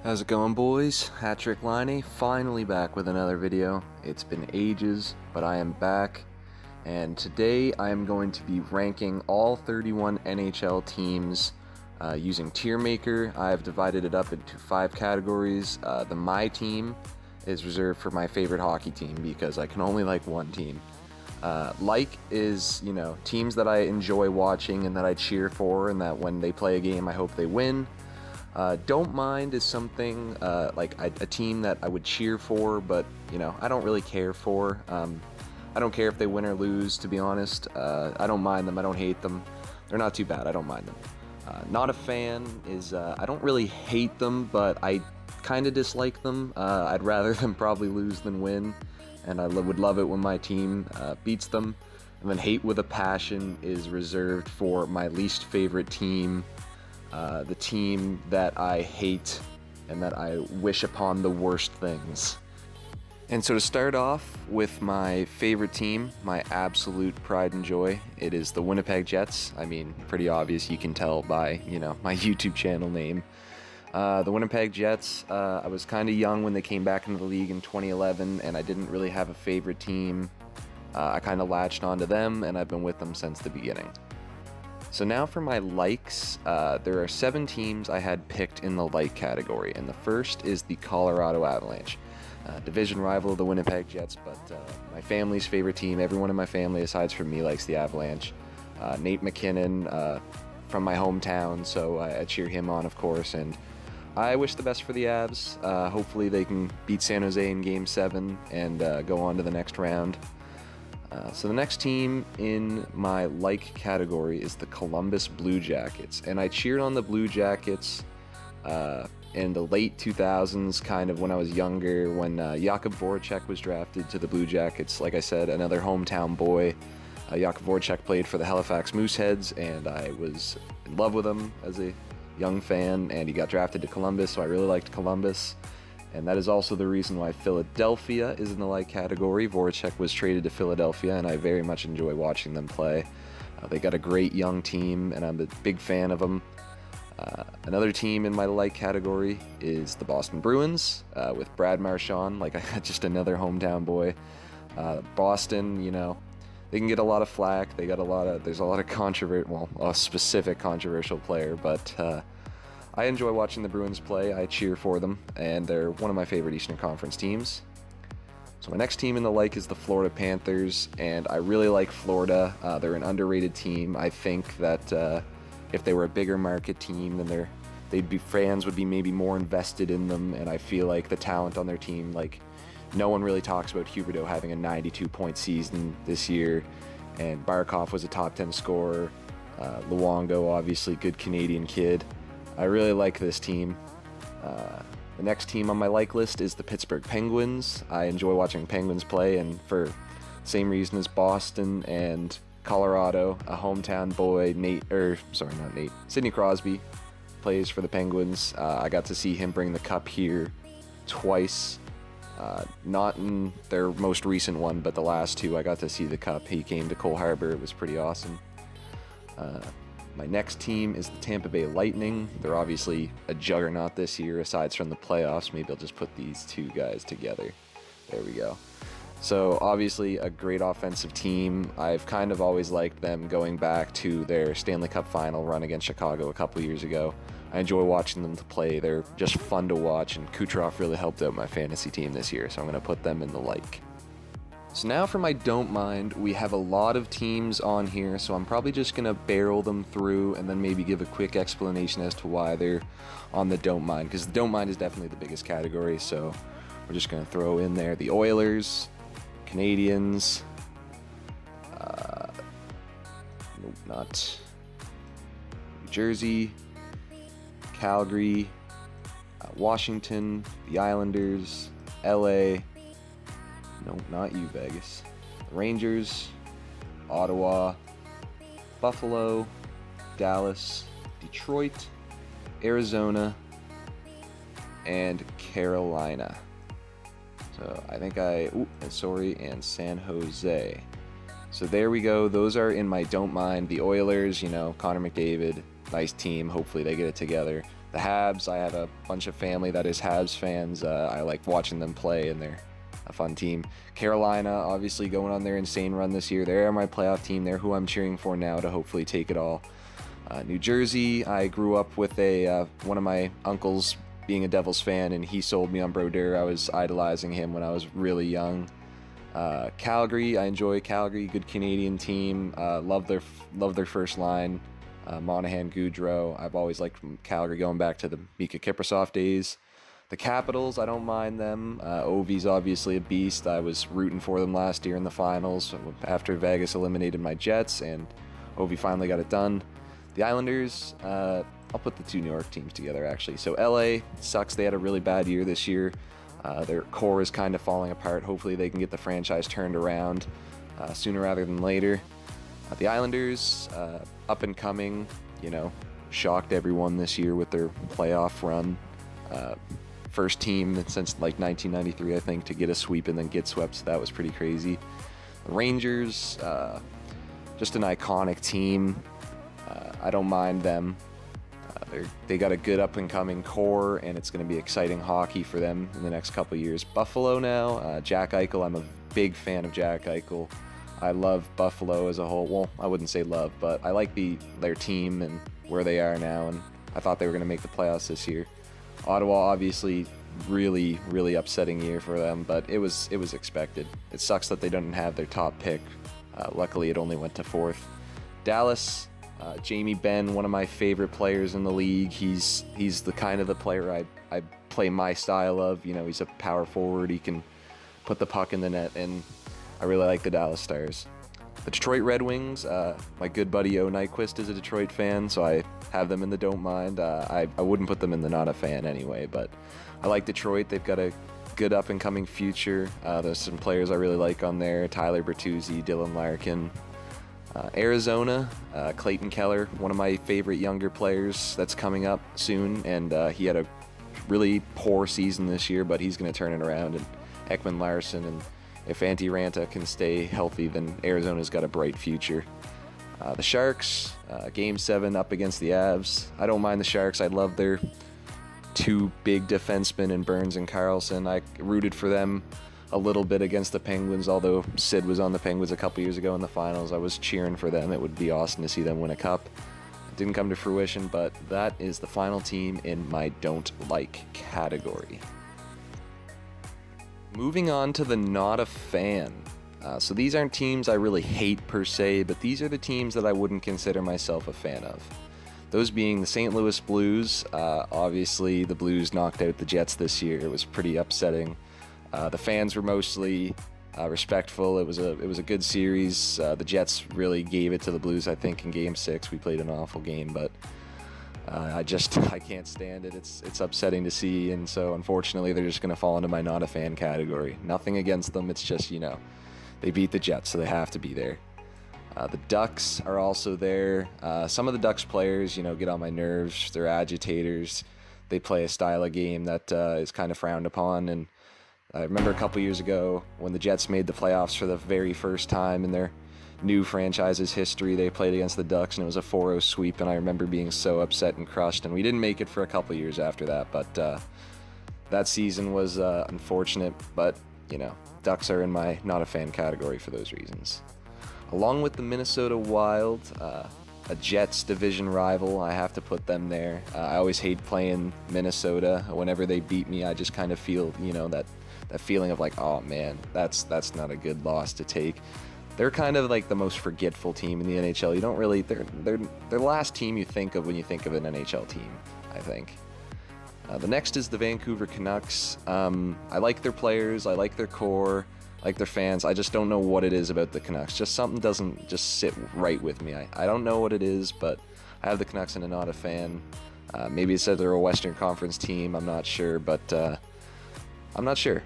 How's it going, boys? Hat-Trick Liney, finally back with another video. It's been ages, but I am back, and today I am going to be ranking all 31 NHL teams using Tier Maker. I have divided it up into 5 categories. The My Team is reserved for my favorite hockey team because I can only like one team. Is, teams that I enjoy watching and that I cheer for, and that when they play a game I hope they win. Don't mind is something like a team that I would cheer for, but I don't really care for. I don't care if they win or lose, to be honest. I don't mind them. I don't hate them. They're not too bad. I don't mind them. Not a fan is I don't really hate them, but I kind of dislike them. I'd rather them probably lose than win, and I would love it when my team beats them. And then hate with a passion is reserved for my least favorite team. The team that I hate and that I wish upon the worst things. And so to start off with my favorite team, my absolute pride and joy, it is the Winnipeg Jets. I mean, pretty obvious, you can tell by, my YouTube channel name. The Winnipeg Jets, I was kind of young when they came back into the league in 2011, and I didn't really have a favorite team. I kind of latched onto them, and I've been with them since the beginning. So now for my likes, there are 7 teams I had picked in the like category, and the first is the Colorado Avalanche. Division rival of the Winnipeg Jets, but my family's favorite team. Everyone in my family, aside from me, likes the Avalanche. Nate McKinnon from my hometown, so I cheer him on, of course, and I wish the best for the Avs. Hopefully they can beat San Jose in Game 7 and go on to the next round. So the next team in my like category is the Columbus Blue Jackets, and I cheered on the Blue Jackets in the late 2000s, kind of when I was younger, when Jakub Voracek was drafted to the Blue Jackets. Like I said, another hometown boy. Jakub Voracek played for the Halifax Mooseheads, and I was in love with him as a young fan, and he got drafted to Columbus, so I really liked Columbus. And that is also the reason why Philadelphia is in the like category. Voracek was traded to Philadelphia, and I very much enjoy watching them play. They got a great young team, and I'm a big fan of them. Another team in my like category is the Boston Bruins, with Brad Marchand, just another hometown boy. Boston, they can get a lot of flack. There's a lot of a specific controversial player, but I enjoy watching the Bruins play. I cheer for them, and they're one of my favorite Eastern Conference teams. So my next team in the like is the Florida Panthers, and I really like Florida. They're an underrated team. I think that if they were a bigger market team, then fans would be maybe more invested in them, and I feel like the talent on their team, no one really talks about Huberdeau having a 92-point season this year, and Barkov was a top 10 scorer. Luongo, obviously, good Canadian kid. I really like this team. The next team on my like list is the Pittsburgh Penguins. I enjoy watching Penguins play, and for the same reason as Boston and Colorado, a hometown boy, Sidney Crosby plays for the Penguins. I got to see him bring the cup here twice. Not in their most recent one, but the last 2 I got to see the cup. He came to Cole Harbour. It was pretty awesome. My next team is the Tampa Bay Lightning. They're obviously a juggernaut this year, aside from the playoffs. Maybe I'll just put these 2 guys together. There we go. So obviously a great offensive team. I've kind of always liked them going back to their Stanley Cup final run against Chicago a couple years ago. I enjoy watching them to play. They're just fun to watch, and Kucherov really helped out my fantasy team this year, so I'm going to put them in the like. So now for my don't mind, we have a lot of teams on here, so I'm probably just going to barrel them through and then maybe give a quick explanation as to why they're on the don't mind, because the don't mind is definitely the biggest category, so we're just going to throw in there the Oilers, Canadiens, New Jersey, Calgary, Washington, the Islanders, LA, no, not you, Vegas. Rangers, Ottawa, Buffalo, Dallas, Detroit, Arizona, and Carolina. So I think and San Jose. So there we go. Those are in my don't mind. The Oilers, Connor McDavid, nice team. Hopefully they get it together. The Habs, I have a bunch of family that is Habs fans. I like watching them play, and they're a fun team. Carolina, obviously going on their insane run this year. They're my playoff team. They're who I'm cheering for now to hopefully take it all. New Jersey, I grew up with one of my uncles being a Devils fan, and he sold me on Brodeur. I was idolizing him when I was really young. Calgary, I enjoy Calgary, good Canadian team. Love their first line, Monahan, Goudreau. I've always liked Calgary going back to the Mika Kiprasov days. The Capitals, I don't mind them. Ovi's obviously a beast. I was rooting for them last year in the finals after Vegas eliminated my Jets, and Ovi finally got it done. The Islanders, I'll put the two New York teams together, actually. So LA sucks. They had a really bad year this year. Their core is kind of falling apart. Hopefully they can get the franchise turned around sooner rather than later. The Islanders, up and coming, shocked everyone this year with their playoff run. First team since like 1993, I think, to get a sweep and then get swept, so that was pretty crazy. The Rangers, just an iconic team. I don't mind them. They got a good up-and-coming core, and it's going to be exciting hockey for them in the next couple years. Buffalo now, Jack Eichel. I'm a big fan of Jack Eichel. I love Buffalo as a whole. Well, I wouldn't say love, but I like their team and where they are now, and I thought they were going to make the playoffs this year. Ottawa, obviously, really, really upsetting year for them, but it was expected. It sucks that they don't have their top pick. Luckily, it only went to 4th. Dallas, Jamie Benn, one of my favorite players in the league. He's the kind of the player I play my style of. He's a power forward. He can put the puck in the net, and I really like the Dallas Stars. The Detroit Red Wings, my good buddy O Nyquist is a Detroit fan, so I have them in the don't mind. I wouldn't put them in the not a fan anyway, but I like Detroit. They've got a good up-and-coming future. There's some players I really like on there. Tyler Bertuzzi, Dylan Larkin. Arizona, Clayton Keller, one of my favorite younger players that's coming up soon, and he had a really poor season this year, but he's going to turn it around. And Ekman Larson, and if Antti Ranta can stay healthy, then Arizona's got a bright future. The Sharks, Game 7 up against the Avs. I don't mind the Sharks. I love their two big defensemen in Burns and Carlson. I rooted for them a little bit against the Penguins, although Sid was on the Penguins a couple years ago in the finals. I was cheering for them. It would be awesome to see them win a cup. It didn't come to fruition, but that is the final team in my don't like category. Moving on to the not a fan. So these aren't teams I really hate per se, but these are the teams that I wouldn't consider myself a fan of. Those being the St. Louis Blues. Obviously, the Blues knocked out the Jets this year. It was pretty upsetting. The fans were mostly respectful. It was a good series. The Jets really gave it to the Blues, I think, in Game 6. We played an awful game, but I can't stand it. It's upsetting to see, and so unfortunately they're just going to fall into my not a fan category. Nothing against them. It's just, they beat the Jets, so they have to be there. The Ducks are also there. Some of the Ducks players, get on my nerves. They're agitators. They play a style of game that is kind of frowned upon, and I remember a couple years ago when the Jets made the playoffs for the very first time in their new franchise's history. They played against the Ducks, and it was a 4-0 sweep, and I remember being so upset and crushed, and we didn't make it for a couple years after that, but that season was unfortunate, but, Ducks are in my not a fan category for those reasons. Along with the Minnesota Wild, a Jets division rival, I have to put them there. I always hate playing Minnesota. Whenever they beat me, I just kind of feel, that feeling of like, oh man, that's not a good loss to take. They're kind of like the most forgetful team in the NHL. You don't really, they're the last team you think of when you think of an NHL team, I think. The next is the Vancouver Canucks. I like their players, I like their core, I like their fans. I just don't know what it is about the Canucks. Just something doesn't just sit right with me. I don't know what it is, but I have the Canucks and I'm not a fan. Maybe it's that they're a Western Conference team, I'm not sure, but I'm not sure.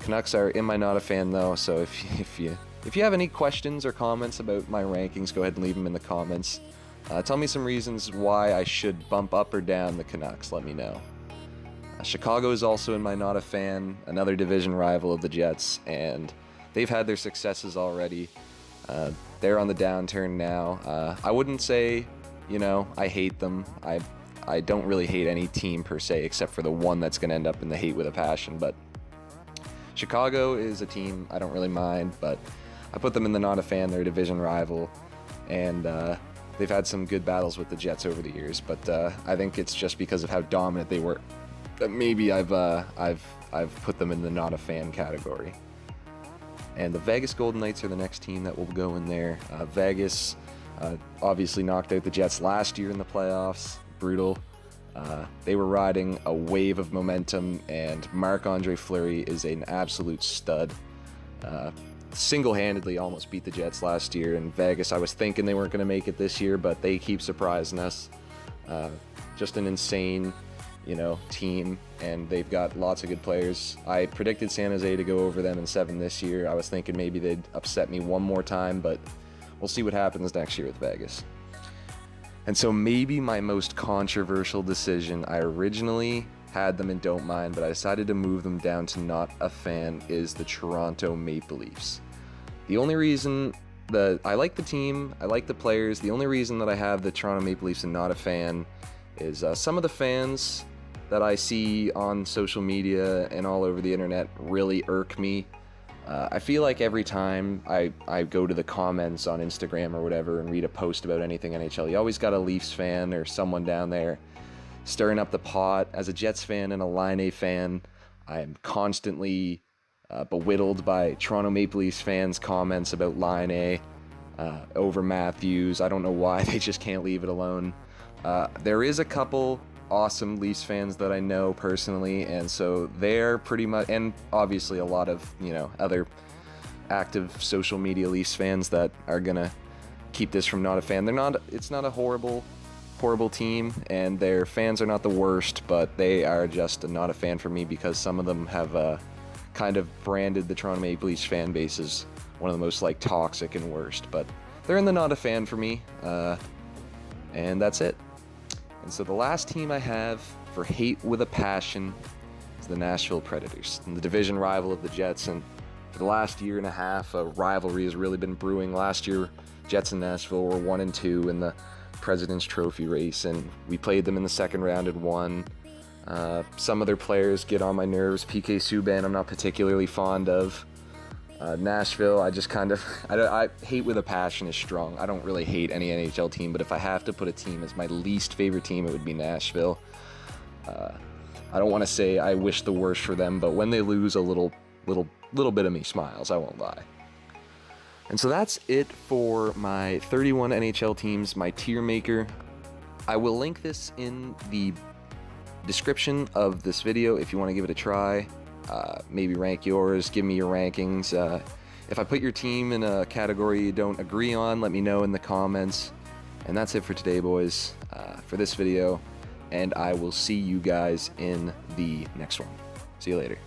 Canucks are in my not a fan though, so if you have any questions or comments about my rankings, go ahead and leave them in the comments. Tell me some reasons why I should bump up or down the Canucks. Let me know. Chicago is also in my not a fan, another division rival of the Jets, and they've had their successes already. They're on the downturn now. I wouldn't say, I hate them. I don't really hate any team per se, except for the one that's going to end up in the hate with a passion. But Chicago is a team I don't really mind, but I put them in the not a fan. They're a division rival, and they've had some good battles with the Jets over the years. But I think it's just because of how dominant they were that maybe I've put them in the not a fan category. And the Vegas Golden Knights are the next team that will go in there. Vegas obviously knocked out the Jets last year in the playoffs. Brutal. They were riding a wave of momentum, and Marc-Andre Fleury is an absolute stud. Single-handedly almost beat the Jets last year. And Vegas, I was thinking they weren't going to make it this year, but they keep surprising us. Just an insane, team, and they've got lots of good players. I predicted San Jose to go over them in 7 this year. I was thinking maybe they'd upset me one more time, but we'll see what happens next year with Vegas. And so maybe my most controversial decision, I originally had them in don't mind, but I decided to move them down to not a fan, is the Toronto Maple Leafs. The only reason that I like the team, I like the players, the only reason that I have the Toronto Maple Leafs and not a fan is some of the fans that I see on social media and all over the internet really irk me. I feel like every time I go to the comments on Instagram or whatever and read a post about anything NHL, you always got a Leafs fan or someone down there stirring up the pot. As a Jets fan and a Line A fan, I am constantly belittled by Toronto Maple Leafs fans' comments about Line A over Matthews. I don't know why, they just can't leave it alone. There is a couple awesome Leafs fans that I know personally, and so they're pretty much, and obviously a lot of other active social media Leafs fans that are gonna keep this from not a fan. It's not a horrible team, and their fans are not the worst, but they are just not a fan for me because some of them have kind of branded the Toronto Maple Leafs fan base as one of the most toxic and worst. But they're in the not a fan for me, and that's it. And so the last team I have for hate with a passion is the Nashville Predators, and the division rival of the Jets. And for the last year and a half, a rivalry has really been brewing. Last year, Jets and Nashville were 1-2 in the President's Trophy race, and we played them in the second round and won. Some of their players get on my nerves. PK Subban, I'm not particularly fond of. Nashville, I just I hate with a passion is strong. I don't really hate any NHL team, but if I have to put a team as my least favorite team, it would be Nashville. I don't want to say I wish the worst for them, but when they lose, a little bit of me smiles, I won't lie. And so that's it for my 31 NHL teams, my tier maker. I will link this in the description of this video if you want to give it a try. Maybe rank yours, give me your rankings. If I put your team in a category you don't agree on, let me know in the comments. And that's it for today, boys, for this video, and I will see you guys in the next one. See you later.